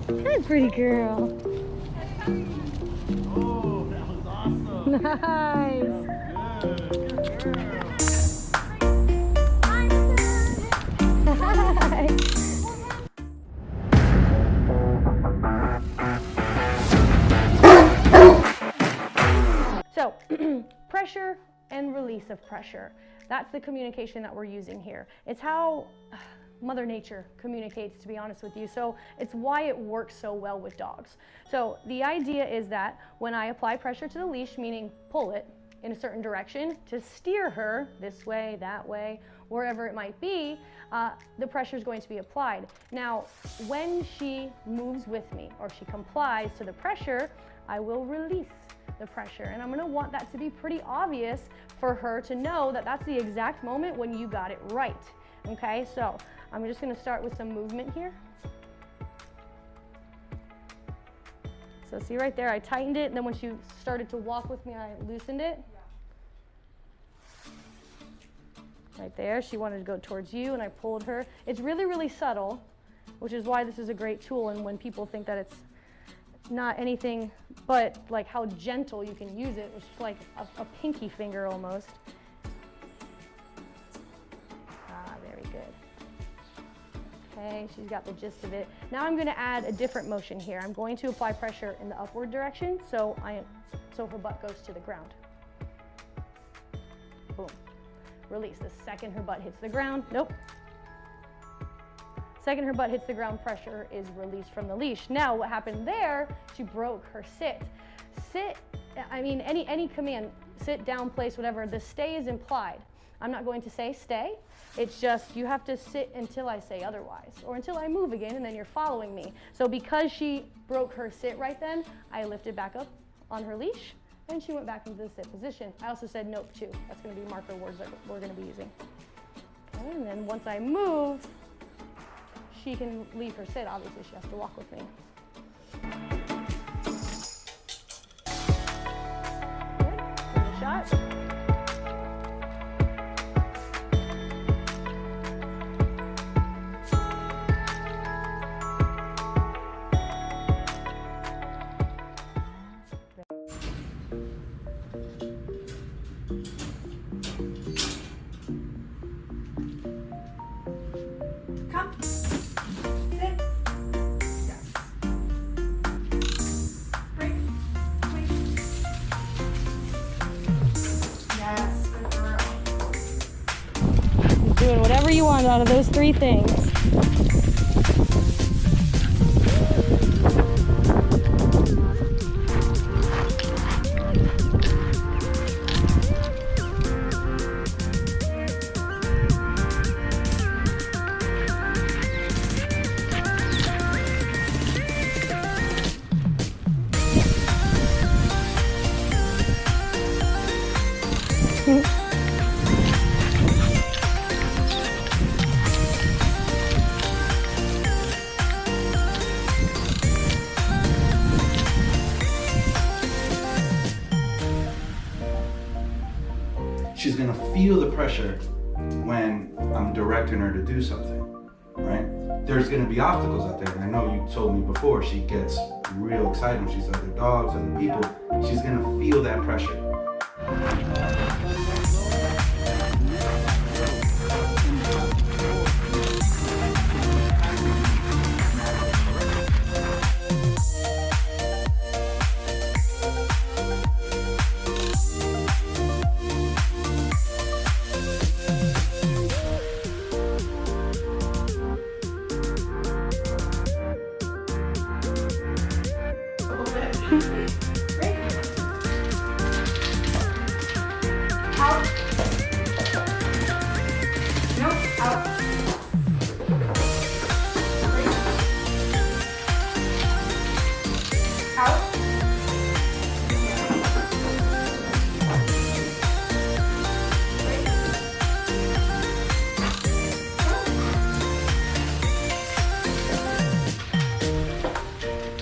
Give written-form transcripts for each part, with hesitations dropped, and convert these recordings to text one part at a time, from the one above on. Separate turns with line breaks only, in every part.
Good, pretty girl.
Oh, that was awesome.
Nice.
Good girl.
Hi. So, pressure and release of pressure. That's the communication that we're using here. It's how Mother Nature communicates, to be honest with you. So it's why it works so well with dogs. So the idea is that when I apply pressure to the leash, meaning pull it in a certain direction to steer her this way, that way, wherever it might be, the pressure is going to be applied. Now, when she moves with me or she complies to the pressure, I will release the pressure. And I'm gonna want that to be pretty obvious for her to know that that's the exact moment when you got it right. Okay, so I'm just gonna start with some movement here. So see right there, I tightened it, and then when she started to walk with me, I loosened it. Right there, she wanted to go towards you, and I pulled her. It's really, really subtle, which is why this is a great tool, and when people think that it's not anything but like how gentle you can use it, which is like a pinky finger almost. Ah, very good. Okay, she's got the gist of it. Now I'm going to add a different motion here. I'm going to apply pressure in the upward direction, so her butt goes to the ground. Boom. Release. The second her butt hits the ground, nope. Second her butt hits the ground, pressure is released from the leash. Now what happened there, she broke her sit. Sit, I mean any command, sit, down, place, whatever, the stay is implied. I'm not going to say stay, it's just you have to sit until I say otherwise, or until I move again and then you're following me. So because she broke her sit right then, I lifted back up on her leash and she went back into the sit position. I also said nope too. That's going to be marker words that we're going to be using. Okay, and then once I move, she can leave her sit. Obviously, she has to walk with me. Okay, give it a shot.
Come. Sit. Yes. Break. Wait. Yes, good girl.
You're doing whatever you want out of those three things.
She's gonna feel the pressure when I'm directing her to do something, right? There's gonna be obstacles out there, and I know you told me before, she gets real excited when she's other dogs, other people. She's gonna feel that pressure.
Out. Nope, out. Break. Out. Break.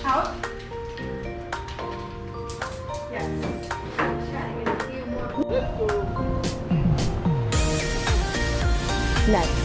Out. Yes. Chatting with a few more.
Nice.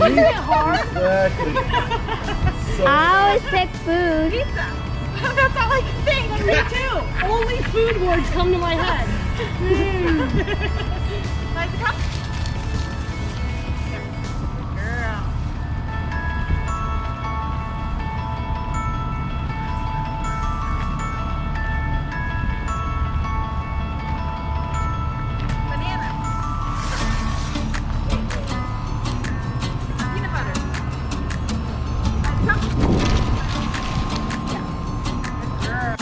Isn't it hard?
Exactly. So
I always pick food.
Pizza. That's all I can think. Me too. Only food words come to my head. Eliza, come. Girl. Banana. Peanut butter. Eliza, come. Yeah. Good girl.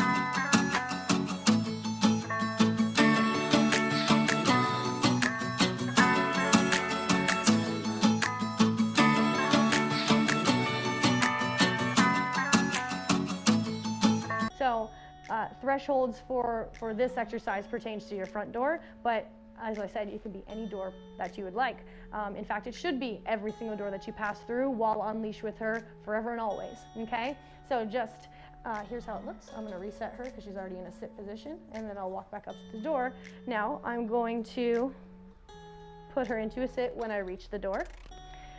So thresholds for this exercise pertains to your front door, but as I said, it could be any door that you would like. In fact, it should be every single door that you pass through while on leash with her forever and always, okay? So just, here's how it looks. I'm gonna reset her because she's already in a sit position, and then I'll walk back up to the door. Now I'm going to put her into a sit when I reach the door.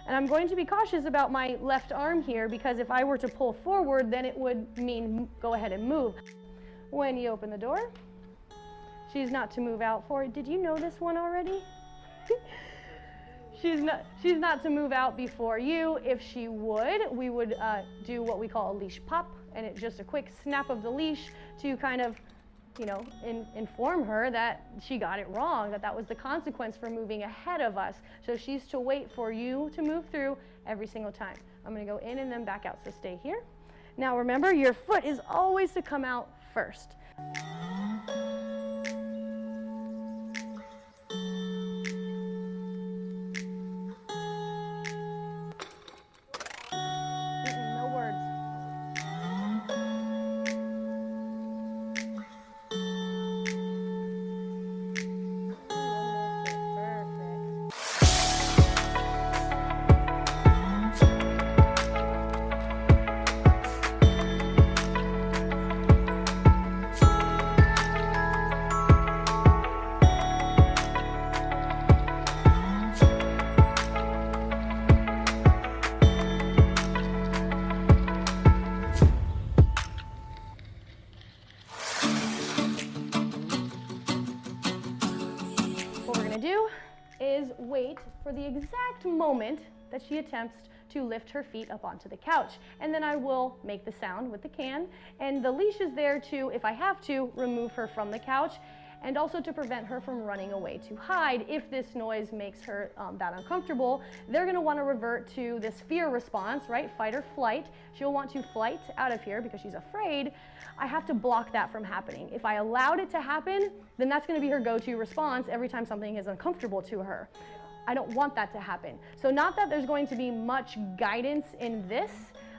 And I'm going to be cautious about my left arm here because if I were to pull forward, then it would mean go ahead and move. When you open the door, she's not to move out for it. Did you know this one already? She's not to move out before you. If she would, we would do what we call a leash pop, and it's just a quick snap of the leash to kind of, you know, inform her that she got it wrong, that was the consequence for moving ahead of us. So she's to wait for you to move through every single time. I'm gonna go in and then back out, so stay here. Now remember, your foot is always to come out first. No words. What we're going to do is wait for the exact moment that she attempts to lift her feet up onto the couch. And then I will make the sound with the can. And the leash is there to, if I have to, remove her from the couch and also to prevent her from running away to hide. If this noise makes her that uncomfortable, they're going to want to revert to this fear response, right? Fight or flight. She'll want to flight out of here because she's afraid. I have to block that from happening. If I allowed it to happen, then that's going to be her go-to response every time something is uncomfortable to her. I don't want that to happen. So not that there's going to be much guidance in this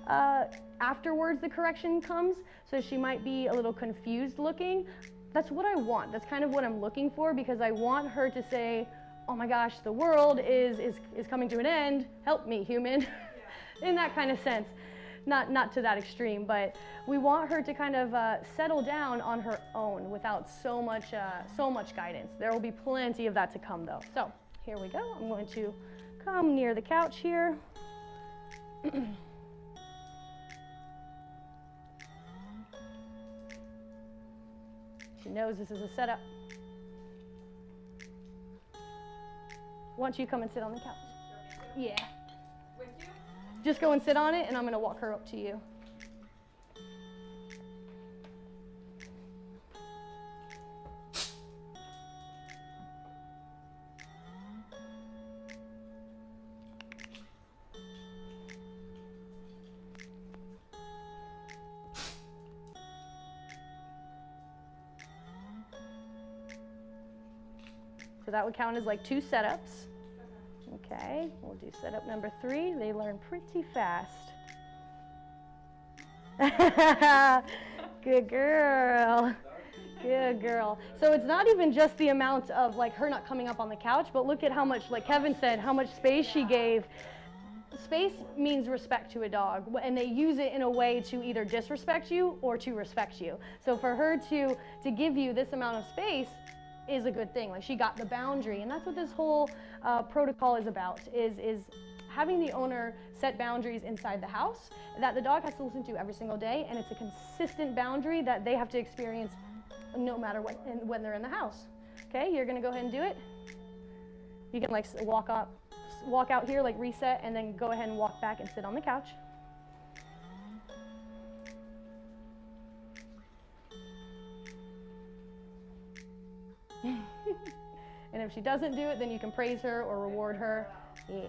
afterwards the correction comes, so she might be a little confused looking. That's what I want. That's kind of what I'm looking for, because I want her to say, oh my gosh, the world is coming to an end. Help me, human. Yeah. In that kind of sense. Not to that extreme, but we want her to kind of settle down on her own without so much guidance. There will be plenty of that to come though. So here we go. I'm going to come near the couch here. She knows this is a setup. Why don't you come and sit on the couch? Yeah. With you? Just go and sit on it, and I'm going to walk her up to you. So that would count as like 2 setups. Okay, we'll do setup number 3. They learn pretty fast. Good girl. Good girl. So it's not even just the amount of like her not coming up on the couch, but look at how much, like Kevin said, how much space she gave. Space means respect to a dog, and they use it in a way to either disrespect you or to respect you. So for her to give you this amount of space is a good thing. Like, she got the boundary, and that's what this whole protocol is about, is having the owner set boundaries inside the house that the dog has to listen to every single day, and it's a consistent boundary that they have to experience no matter what, when they're in the house. Okay, you're gonna go ahead and do it. You can like walk out here, like reset, and then go ahead and walk back and sit on the couch. And if she doesn't do it, then you can praise her or reward her. Yeah.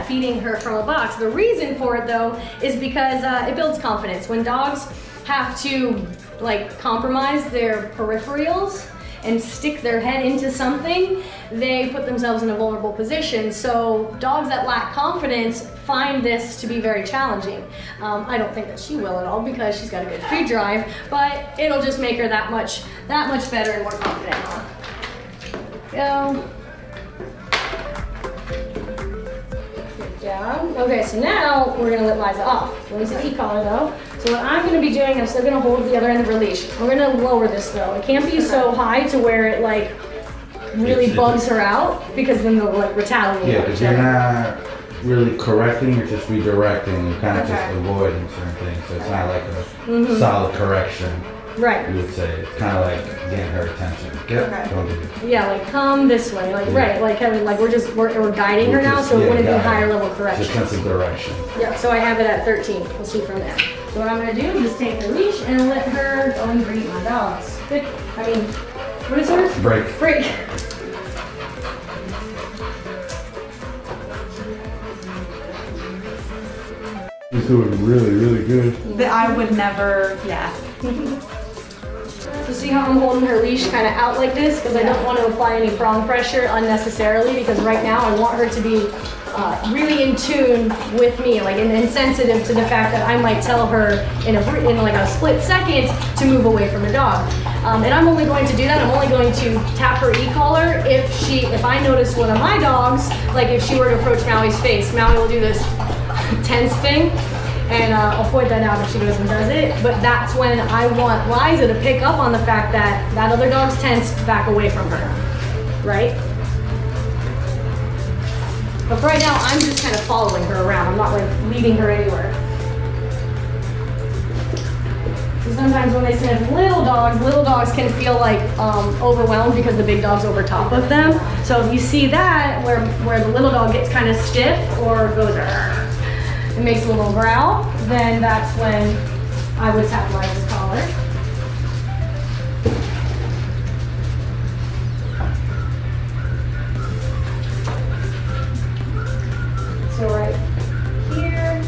Feeding her from a box. The reason for it though is because it builds confidence. When dogs have to like compromise their peripherals and stick their head into something, they put themselves in a vulnerable position. So dogs that lack confidence find this to be very challenging. I don't think that she will at all because she's got a good feed drive, but it'll just make her that much better and more confident. Go. Down. Okay, so now we're gonna let Eliza off. Release the e-collar though. So what I'm gonna be doing, I'm still gonna hold the other end of her leash. We're gonna lower this though. It can't be so high to where it like really bugs her out, because then they'll like retaliate.
Yeah, because you're not really correcting, you're just redirecting. You're kind of just avoiding certain things. So it's not like a solid correction.
Right.
You would say it's kind of like getting her attention. Don't do it.
Yeah, like come this way, like right, like kind of like we're guiding her now, so it wouldn't be higher level correction.
Just sense of direction.
Yeah. So I have it at 13. We'll see from there. So what I'm gonna do is just take her leash and let her go and greet my dogs. Good. I mean, what is hers?
Break.
Break.
She's doing really, really good.
I would never, yeah.
So see how I'm holding her leash kind of out like this, because I don't want to apply any prong pressure unnecessarily, because right now I want her to be really in tune with me, like and sensitive to the fact that I might tell her in like a split second to move away from the dog. And I'm only going to do that. I'm only going to tap her e-collar if I notice one of my dogs, like if she were to approach Maui's face, Maui will do this tense thing. And I'll point that out if she goes and does it. But that's when I want Eliza to pick up on the fact that that other dog's tense, back away from her, right? But for right now, I'm just kind of following her around. I'm not like leading her anywhere. So sometimes when they sniff little dogs can feel like overwhelmed because the big dog's over top of them. So if you see that, where the little dog gets kind of stiff or goes, it makes a little growl, then that's when I would tap Eliza's collar. So right here,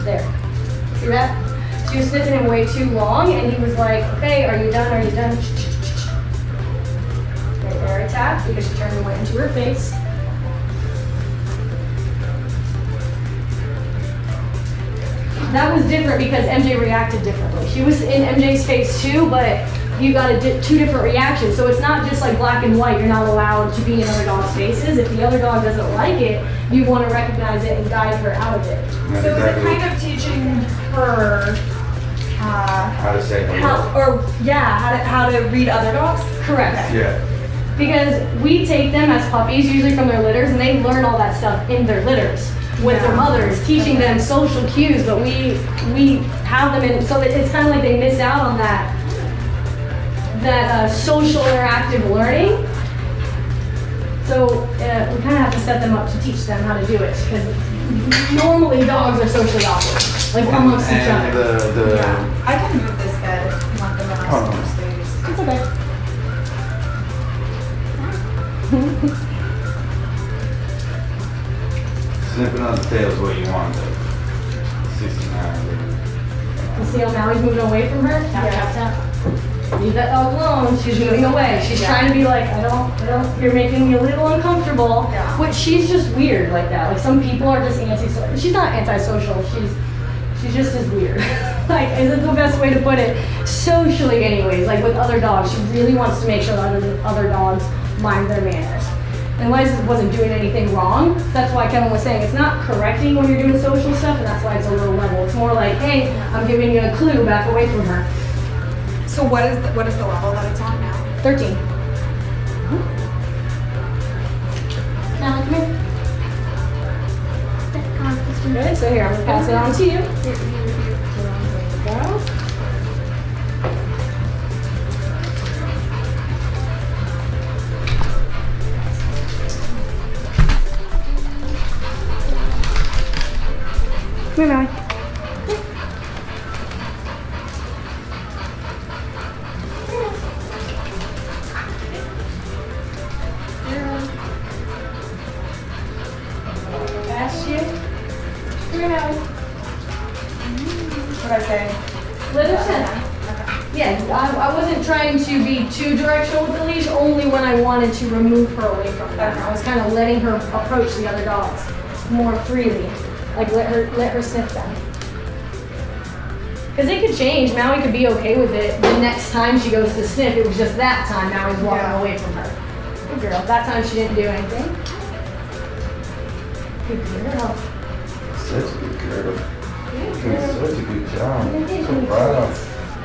there. See that? She was sniffing him way too long, and he was like, okay, are you done, are you done? Right there I tapped, because she turned and went into her face. That was different because MJ reacted differently. She was in MJ's face too, but you got two different reactions. So it's not just like black and white. You're not allowed to be in other dogs' faces. If the other dog doesn't like it, you want to recognize it and guide her out of it.
So is it kind of teaching her
how to say hello?
How to read other dogs?
Correct.
Yeah.
Because we take them as puppies, usually from their litters, and they learn all that stuff in their litters. with their mothers, teaching them social cues, but we have them in, so that it's kind of like they miss out on that social interactive learning. So we kind of have to set them up to teach them how to do it, because normally dogs are socially awkward, like amongst each other.
I can move this bed. You want them in our summer space.
It's okay.
Snipping on the tail is what you want, though. 69.
You see how now he's moving away from her? Tap, tap, tap. Leave that dog alone. She's moving away. She's trying to be like, I don't, you're making me a little uncomfortable.
Yeah.
Which she's just weird like that. Like some people are just antisocial. She's not antisocial. She's just as weird. Like, is the best way to put it? Socially anyways, like with other dogs, she really wants to make sure that other dogs mind their manners. And Eliza wasn't doing anything wrong. That's why Kevin was saying it's not correcting when you're doing social stuff, and that's why it's a low level. It's more like, hey, I'm giving you a clue, back away from her.
So what is the level that it's on now?
13. Now, come here. Good, so here, I'm gonna pass it on to you. There you go. Come here, Maui. Ask you. Come here, Maui.
What I say?
Let her sit. Yeah, I wasn't trying to be too directional with the leash, only when I wanted to remove her away from them. I was kind of letting her approach the other dogs more freely. Like let her sniff them. Because it could change. Maui could be okay with it. The next time she goes to sniff, it was just that time Maui's walking away from her. Good girl. That time she didn't do anything. Good girl.
Such a good girl.
Good
Doing
girl.
such a good job.
Good
So
girl.
proud.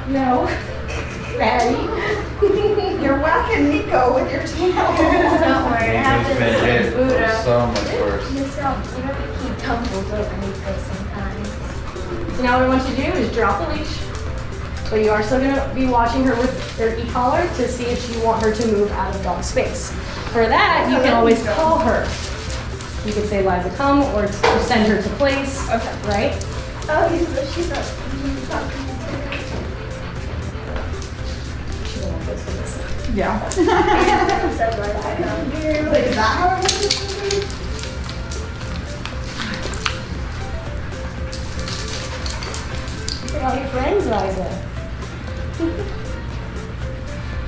No. Ready?
You're whacking Nico with your tail.
Don't worry, I have
He's
to
been hit
Buddha.
so much worse.
Yourself, you have to keep tumbles over Nico sometimes.
So now what I want you to do is drop the leash. But you are still going to be watching her with her e-collar to see if you want her to move out of dog space. For that, you can always call her. You can say, Eliza, come, or send her to place.
Okay.
Right?
Oh, she's up.
She won't want this for this.
Yeah.
I'm so glad I found you.
Like, is that how it works?
Look at all your friends, Eliza.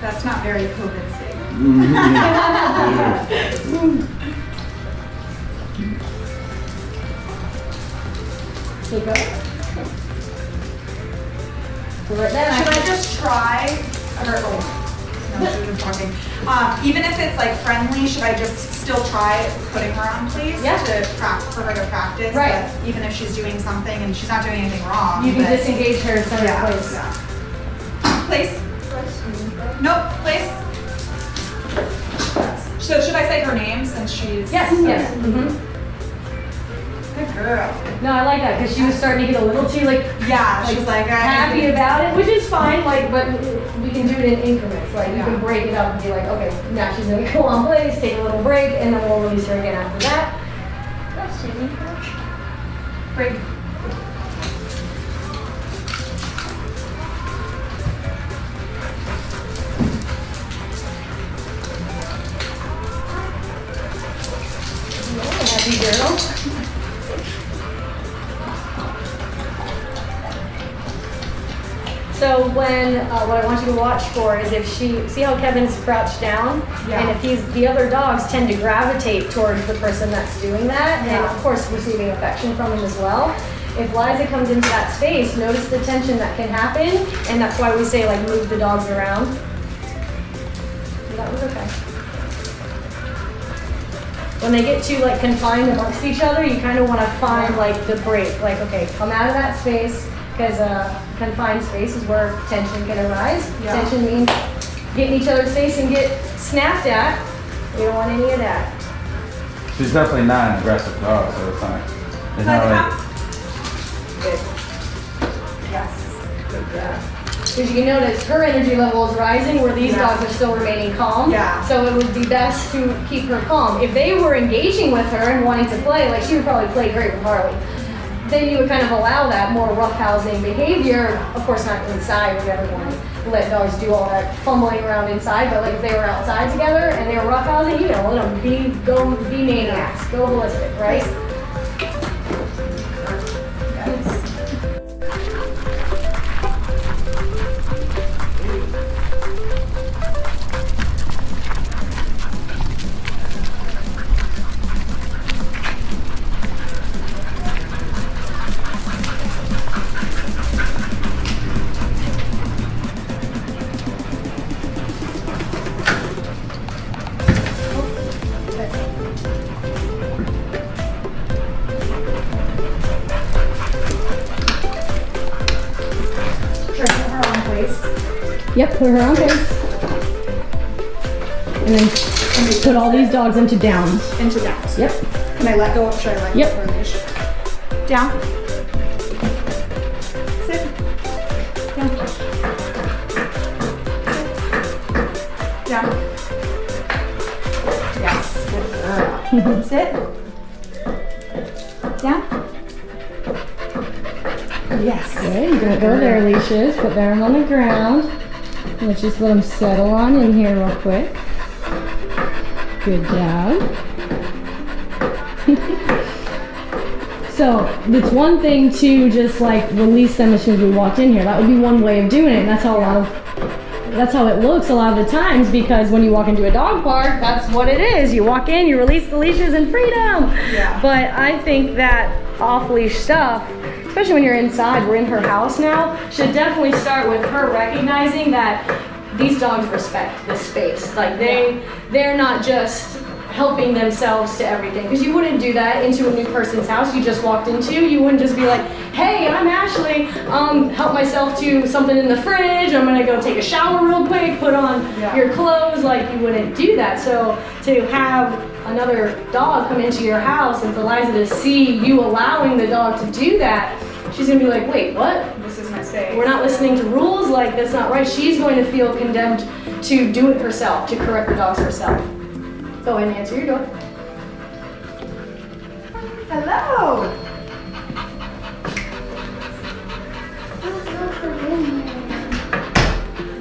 That's not very COVID safe.
Here you go. So right there,
Should I just try? Or, oh, no, she was talking. Even if it's like friendly, should I just still try putting her on place?
Yeah.
For her to practice.
Right.
That even if she's doing something and she's not doing anything wrong.
you can
but-
disengage her and send her
Yeah,
to place.
yeah. Place. Nope. Place. So should I say her name since she's?
Yes, yes. Mm-hmm.
Good girl.
No, I like that because she was starting to get a little too
Yeah, she's like
happy about it, which is fine. Like, but we can do it in increments. Like, you can break it up and be like, okay, now she's gonna go on place, take a little break, and then we'll release her again after that.
Break.
Happy girl. So when, what I want you to watch for is if see how Kevin's crouched down?
Yeah.
And if the other dogs tend to gravitate towards the person that's doing that, and
Yeah.
of course receiving affection from him as well. If Liza comes into that space, notice the tension that can happen, and that's why we say like move the dogs around. And that was okay. When they get too like confined amongst each other, you kind of want to find like the break. Like, okay, come out of that space, because confined space is where tension can arise.
Yeah.
Tension means get in each other's face and get snapped at. We don't want any of that.
She's definitely not an aggressive dog, so it's not It's not like,
Good. Yes. Good job.
Because you can notice her energy level is rising where these
Yeah.
dogs are still remaining calm.
Yeah.
So it would be best to keep her calm. If they were engaging with her and wanting to play, like she would probably play great with Harley. Then you would kind of allow that more roughhousing behavior. Of course, not inside. We never want to let dogs do all that fumbling around inside. But like if they were outside together and they were roughhousing, you know, let them be maniacs, go ballistic, right?
Sure, put her on place.
Yep, put her on place. And then put all these dogs into downs.
Into downs.
Yep.
Can I let go of, should I let go
Yep.
of her leash? Down. Sit. Down. Down. Yes, good girl. Sit. Down. Yes.
Good, you don't go there, leashes. Put them on the ground. Let's just let them settle on in here real quick. Good job. So it's one thing to just like release them as soon as we walked in here. That would be one way of doing it, and that's how it looks a lot of the times, because when you walk into a dog park, that's what it is. You walk in, you release the leashes, and freedom.
Yeah.
But I think that off-leash stuff, especially when you're inside, we're in her house now, should definitely start with her recognizing that these dogs respect this space. Like they're not just helping themselves to everything, because you wouldn't do that into a new person's house you just walked into. You wouldn't just be like, hey, I'm Ashley, help myself to something in the fridge, I'm gonna go take a shower real quick, put on your clothes. Like, you wouldn't do that. So to have another dog come into your house and for Eliza to see you allowing the dog to do that, she's gonna be like, wait, what?
This is my space.
We're not listening to rules, like that's not right. She's going to feel condemned to do it herself, to correct the dogs herself. Go ahead and answer your door.
Hello.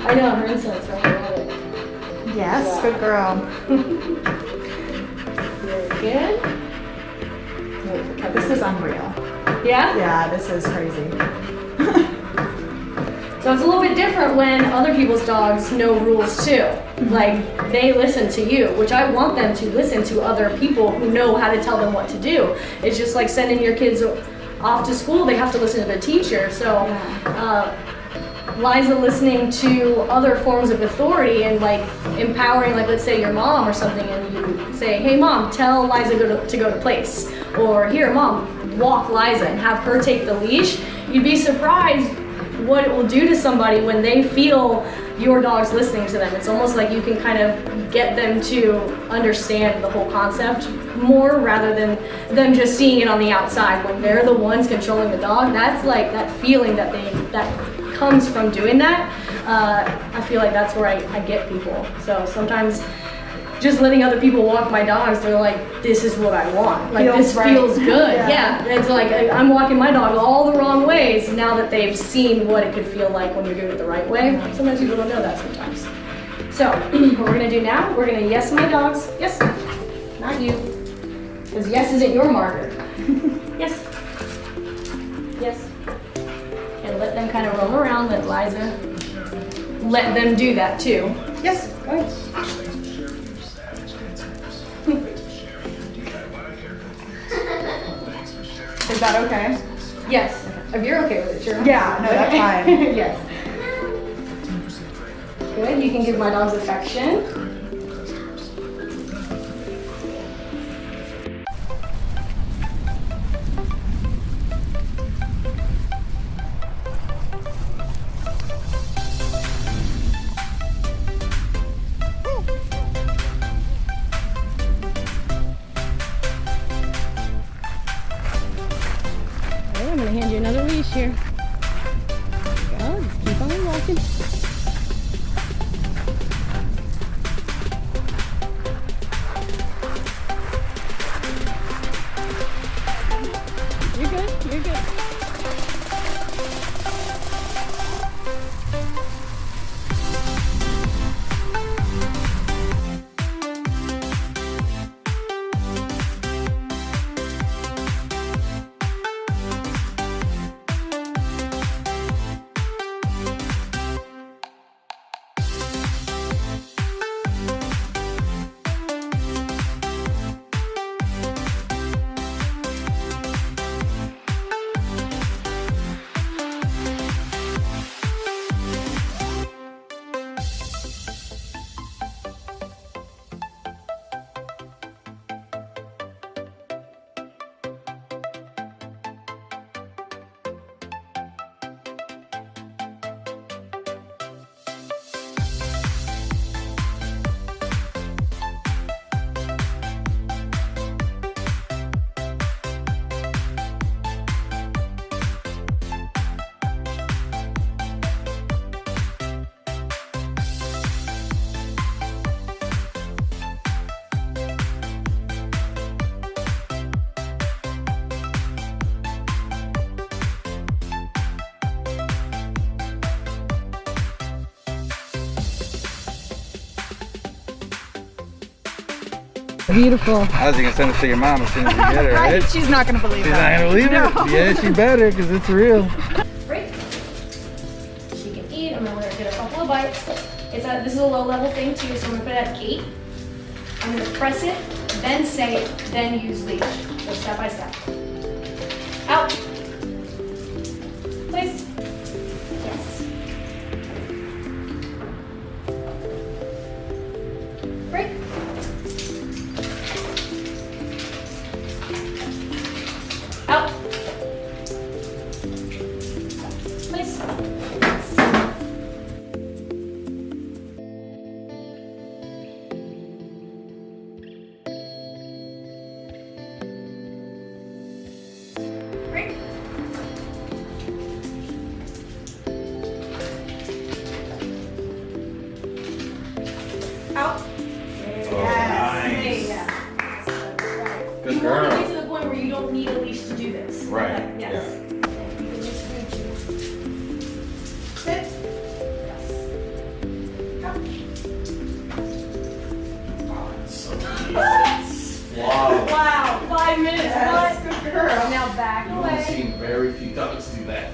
I know, her inside's right. I love it.
Yes,
Yeah.
good girl.
Very good.
This is unreal.
Yeah?
Yeah, this is crazy.
So it's a little bit different when other people's dogs know rules too. Like, they listen to you, which I want them to listen to other people who know how to tell them what to do. It's just like sending your kids off to school, they have to listen to their teacher. So Liza listening to other forms of authority and like empowering, like let's say your mom or something, and you say, hey mom, tell Liza to go to place. Or here mom, walk Liza, and have her take the leash. You'd be surprised what it will do to somebody when they feel your dog's listening to them. It's almost like you can kind of get them to understand the whole concept more rather than them just seeing it on the outside. When they're the ones controlling the dog, that's like that feeling that comes from doing that. I feel like that's where I get people. So sometimes just letting other people walk my dogs, they're like, this is what I want. Like, this feels good. Yeah. It's like, I'm walking my dog all the wrong ways now that they've seen what it could feel like when you're doing it the right way. Sometimes people don't know that sometimes. So, what we're gonna do now, we're gonna yes my dogs. Yes, not you. Because yes isn't your marker. Yes. Yes. And let them kind of roam around, let Liza, let them do that too. Yes, go ahead.
Is that okay?
Yes, if you're okay with it, sure.
Yeah, no, that's fine.
Yes. Good, you can give my dogs affection. Beautiful.
I was gonna send it to your mom as soon as you get her, right?
She's not gonna believe
She's
that.
not gonna believe it. Yeah, she better, because it's real.
Break. She can eat. I'm gonna let her get a couple of bites. This is a low level thing too, so I'm gonna put it at 8. I'm gonna press it, then say, then use leash. So step by step. Out. Please. Yes. Break. Out. Please. Break.
Out.
Nice.
Yeah.
Good
You want to
girl.
get to the point where you don't need a leash to do this.
Right.
Like, yes.
Yeah.
You can just reach it.
Sit.
Yes.
Wow.
Wow, 5 minutes.
Yes,
What?
good girl.
Now back
You've
away.
seen very few dogs do that.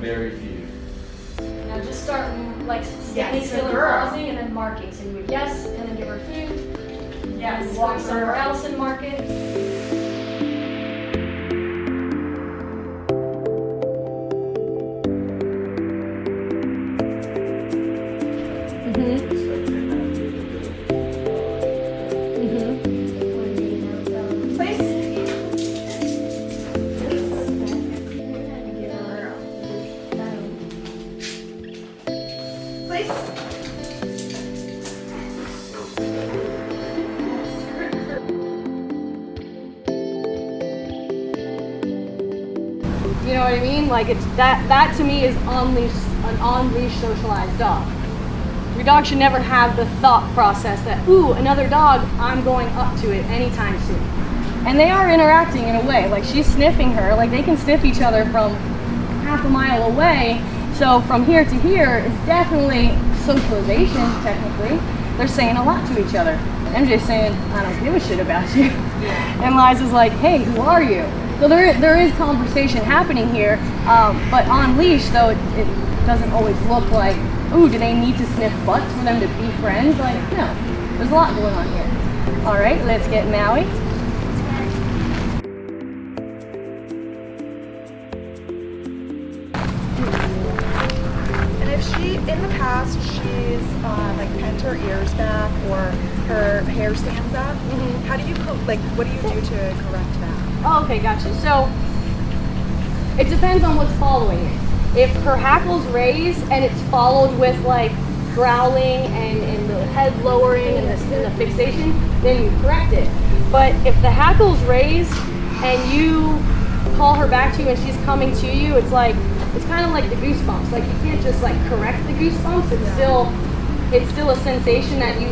Very few.
Now just start like standing
Yes,
still
good
and
girl.
pausing and then marking. So you would yes, and then give her food.
Yes,
And walk
good
somewhere
girl.
else and mark it.
Place. Place.
You know what I mean? Like it's that to me is an on-leash socialized dog. Your dog should never have the thought process that, ooh, another dog, I'm going up to it anytime soon. And they are interacting in a way, like she's sniffing her, like they can sniff each other from half a mile away. So from here to here is definitely socialization, technically. They're saying a lot to each other. MJ's saying, I don't give a shit about you. And Liza's like, hey, who are you? So there is conversation happening here, but on leash though, it doesn't always look like, ooh, do they need to sniff butts for them to be friends? Like, no, there's a lot going on here. All right, let's get Maui.
And if she, in the past, she's like pinned her ears back or her hair stands up, how do you, what do you do to correct that?
Oh, okay, gotcha. So it depends on what's following it. If her hackle's raised and it's followed with like growling and the head lowering and the fixation, then you correct it. But if the hackle's raised and you call her back to you and she's coming to you, it's kind of like the goosebumps. Like you can't just like correct the goosebumps. It's still a sensation that you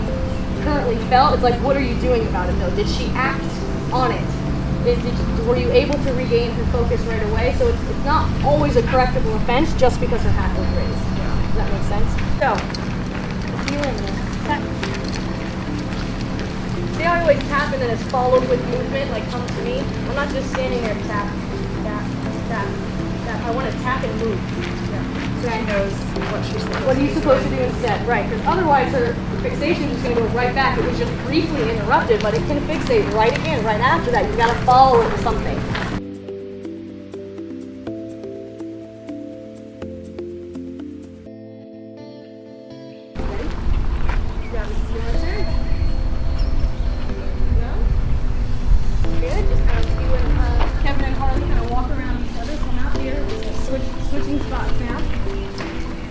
currently felt. It's like, what are you doing about it though? Did she act on it? Were you able to regain her focus right away? So it's not always a correctable offense just because her hackle is raised. Does that make sense? So, feel in there. See how I always tap and then it's followed with movement, like come to me? I'm not just standing there tap, tap, tap, tap. I want to tap and move.
So she knows what she's supposed
What are you
to be
supposed to
doing.
do instead? Right, because otherwise her fixation is going to go right back. It was just briefly interrupted, but it can fixate right again, right after that. You've got to follow it with something. Ready?
Yes.
Your turn. Good, just kind of you and Kevin and Harley kind of walk around each other, come out here, switching spots now.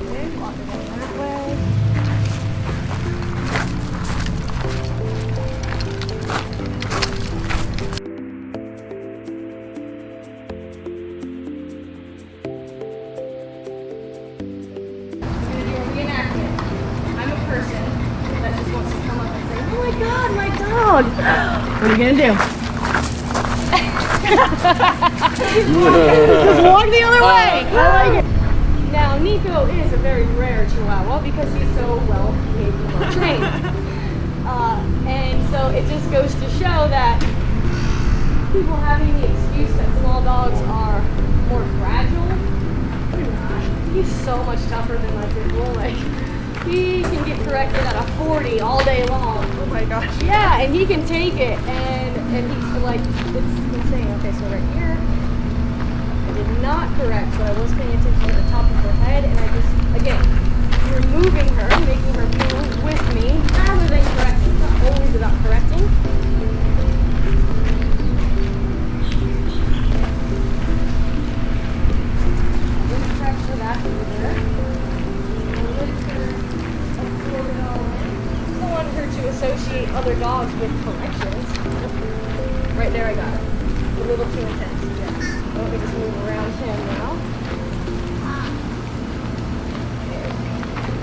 Okay, walk around that way. God, my dog! What are you gonna do? Just walk the other way! I like it! Now, Nico is a very rare Chihuahua because he's so well behaved and well trained. And so it just goes to know that people having the excuse that small dogs are more fragile. They're not. He's so much tougher than my pit bull. Like, he can get corrected at a 40 all day long.
Oh my gosh.
Yeah, and he can take it, and he's like, it's insane. Okay, so right here, I did not correct, but I was paying attention to the top of her head, and I just, again, removing her, making her move with me, rather than correcting. It's not always about correcting. Correct for that over there. I want her to associate other dogs with corrections. Right there, I got it. A little too intense. Yeah. Let me just move around him now.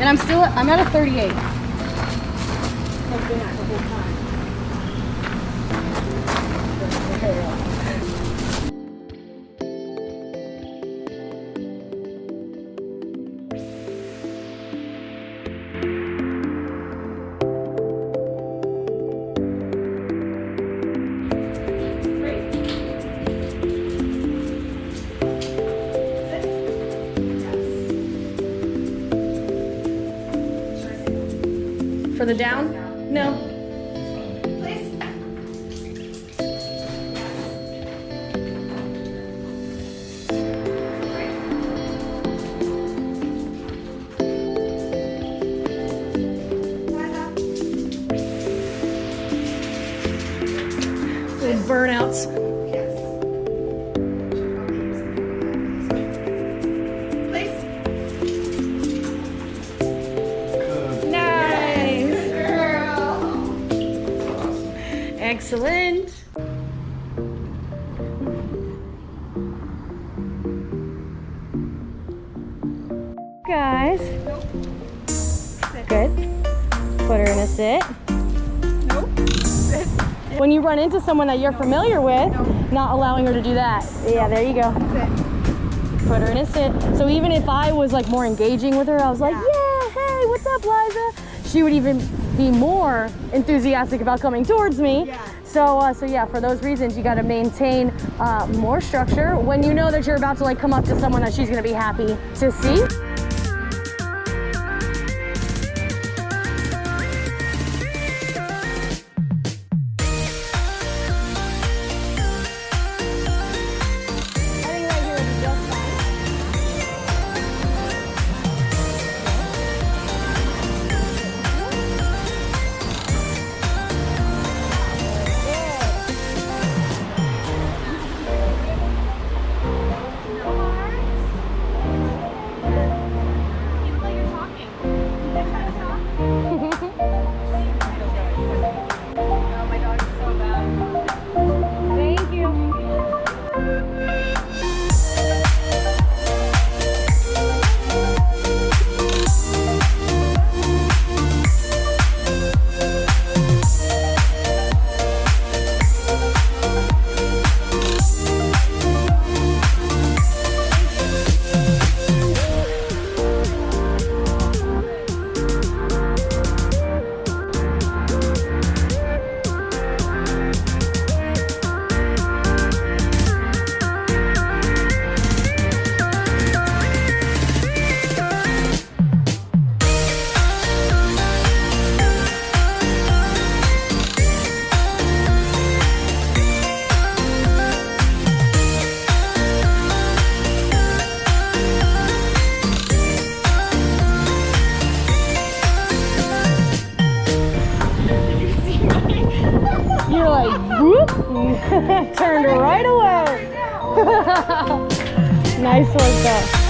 And I'm at a 38. I've been at the whole time. For the down? No.
Please.
Those burnouts.
Yes. Please.
Nice.
Good girl.
Excellent. Guys. Good. Put her in a sit.
Nope. Sit.
When you run into someone that you're familiar with, not allowing her to do that. Yeah, there you go.
Sit.
Put her in a sit. So even if I was like more engaging with her, I was like, yeah, hey, what's up, Eliza? She would even be more enthusiastic about coming towards me.
Yeah.
So yeah, for those reasons, you got to maintain more structure when you know that you're about to like come up to someone that she's going to be happy to see. You're like, whoop, turned right away. Nice work though.